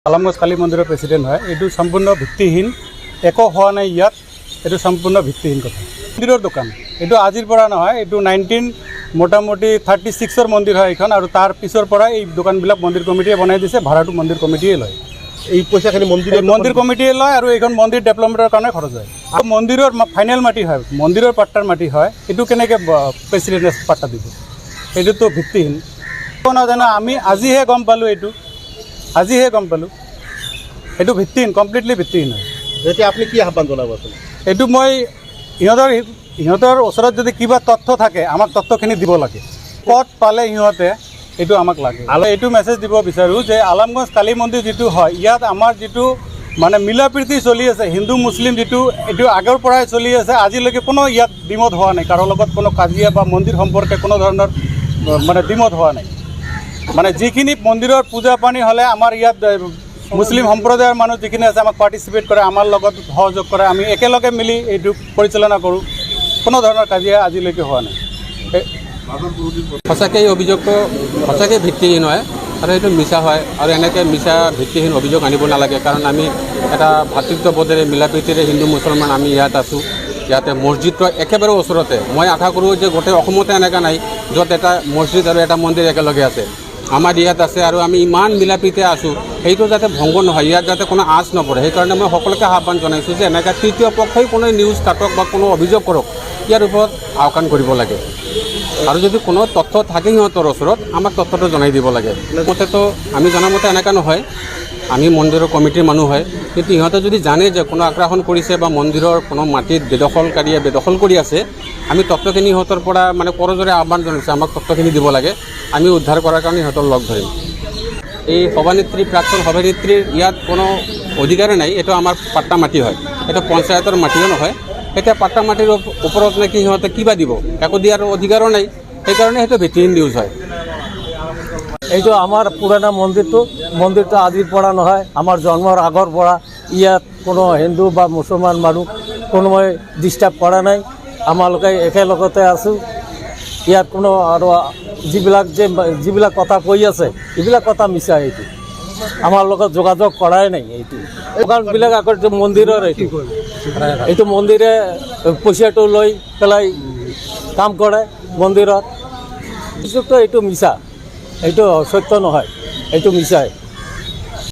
আলমগঞ্জ কালী মন্দিৰৰ প্ৰেচিডেণ্ট হয়। এইটো সম্পূৰ্ণ ভিত্তিহীন, একো হোৱা নাই ইয়াত। এইটো সম্পূৰ্ণ ভিত্তিহীন কথা। মন্দিৰৰ দোকান এইটো আজিৰ পৰা নহয়, এইটো মোটামুটি 36ৰ মন্দিৰ হয় এইখন, আৰু তাৰ পিছৰ পৰা এই দোকানবিলাক মন্দিৰ কমিটিয়ে বনাই দিছে। ভাড়াটো মন্দিৰ কমিটিয়ে লয়। এই পইচাখিনি মন্দিৰ কমিটিয়ে লয়, আৰু এইখন মন্দিৰ ডেভেলপমেণ্টৰ কাৰণে খৰচ হয়। আৰু মন্দিৰৰ ফাইনেল মাটি হয়, মন্দিৰৰ পাট্টাৰ মাটি হয়। এইটো কেনেকৈ প্ৰেচিডেণ্টে পাট্টা দিব? এইটোতো ভিত্তিহীন। নাজানো, আমি আজিহে গম পালোঁ, আজিহে গম পালোঁ। এইটো ভিত্তিহীন, কমপ্লিটলি ভিত্তিহীন হয়। এতিয়া আপুনি কি আহ্বান জনাব? এইটো মই সিহঁতৰ ওচৰত যদি কিবা তথ্য থাকে, আমাক তথ্যখিনি দিব লাগে। ক'ত পালে সিহঁতে এইটো আমাক লাগে। এইটো মেছেজ দিব বিচাৰোঁ যে আলমগঞ্জ কালী মন্দিৰ যিটো হয়, ইয়াত আমাৰ যিটো মানে মিলা প্ৰীতি চলি আছে, হিন্দু মুছলিম যিটো, এইটো আগৰ পৰাই চলি আছে। আজিলৈকে কোনো ইয়াত দ্বিমত হোৱা নাই, কাৰো লগত কোনো কাজিয়া বা মন্দিৰ সম্পৰ্কে কোনো ধৰণৰ মানে দ্বিমত হোৱা নাই। মানে যিখিনি মন্দিৰৰ পূজা পানী হ'লে আমাৰ ইয়াত মুছলিম সম্প্ৰদায়ৰ মানুহ যিখিনি আছে আমাক পাৰ্টিচিপেট কৰে, আমাৰ লগত সহযোগ কৰে, আমি একেলগে মিলি এইটো পৰিচালনা কৰোঁ। কোনো ধৰণৰ কাজিয়া আজিলৈকে হোৱা নাই। সঁচাকৈ এই অভিযোগটো সঁচাকৈ ভিত্তিহীন হয়, আৰু এইটো মিছা হয়। আৰু এনেকৈ মিছা ভিত্তিহীন অভিযোগ আনিব নালাগে, কাৰণ আমি এটা ভাতৃত্ববোধেৰে মিলা প্ৰীতিৰে হিন্দু মুছলমান আমি ইয়াত আছোঁ। ইয়াতে মছজিদটো একেবাৰে ওচৰতে। মই আশা কৰোঁ যে গোটেই অসমতে এনেকুৱা নাই য'ত এটা মছজিদ আৰু এটা মন্দিৰ একেলগে আছে। আমাৰ ইয়াত আছে, আৰু আমি ইমান মিলা প্ৰীতিৰে আছোঁ। সেইটো যাতে ভংগ নহয়, ইয়াত যাতে কোনো আঁচ নপৰে, সেইকাৰণে মই সকলোকে আহ্বান জনাইছোঁ যে এনেকৈ তৃতীয় পক্ষই কোনো নিউজ কাটক বা কোনো অভিযোগ কৰক, ইয়াৰ ওপৰত আওকাণ কৰিব লাগে। আৰু যদি কোনো তথ্য থাকে সিহঁতৰ ওচৰত, আমাক তথ্যটো জনাই দিব লাগে। মতেতো আমি জনামতে এনেকুৱা নহয়, আমি মন্দিৰৰ কমিটিৰ মানুহ হয়, কিন্তু ইহঁতে যদি জানে যে কোনো আগ্ৰাসন কৰিছে বা মন্দিৰৰ কোনো মাটিত বেদখলকাৰীয়ে বেদখল কৰি আছে, আমি তথ্যখিনি সিহঁতৰ পৰা মানে কৰজোৰে আহ্বান জনাইছোঁ, আমাক তথ্যখিনি দিব লাগে। আমি উদ্ধাৰ কৰাৰ কাৰণে সিহঁতৰ লগ ধৰিম। এই সভানেত্ৰী, প্ৰাক্তন সভানেত্ৰীৰ ইয়াত কোনো অধিকাৰে নাই। এইটো আমাৰ পাট্টা মাটি হয়, এইটো পঞ্চায়তৰ মাটিও নহয়। এতিয়া পাট্টা মাটিৰ ওপৰত নেকি সিহঁতে কিবা দিব, একো দিয়াৰ অধিকাৰো নাই। সেইকাৰণে সেইটো ভিত্তিহীন নিউজ হয়। এইটো আমাৰ পুৰণা মন্দিৰটো আজিৰ পৰা নহয়, আমাৰ জন্মৰ আগৰ পৰা ইয়াত কোনো হিন্দু বা মুছলমান মানুহ কোনোবাই ডিষ্টাৰ্ব কৰা নাই। আমালোকে একেলগতে আছোঁ। ইয়াত কোনো আৰু যিবিলাক কথা কৈ আছে, এইবিলাক কথা মিছা। এইটো আমাৰ লগত যোগাযোগ কৰাই নাই। এইটো দোকানবিলাক আগত মন্দিৰৰ, এইটো মন্দিৰে পইচাটো লৈ পেলাই কাম কৰে মন্দিৰত। এইটো মিছা, এইটো সত্য নহয়, এইটো মিছাই।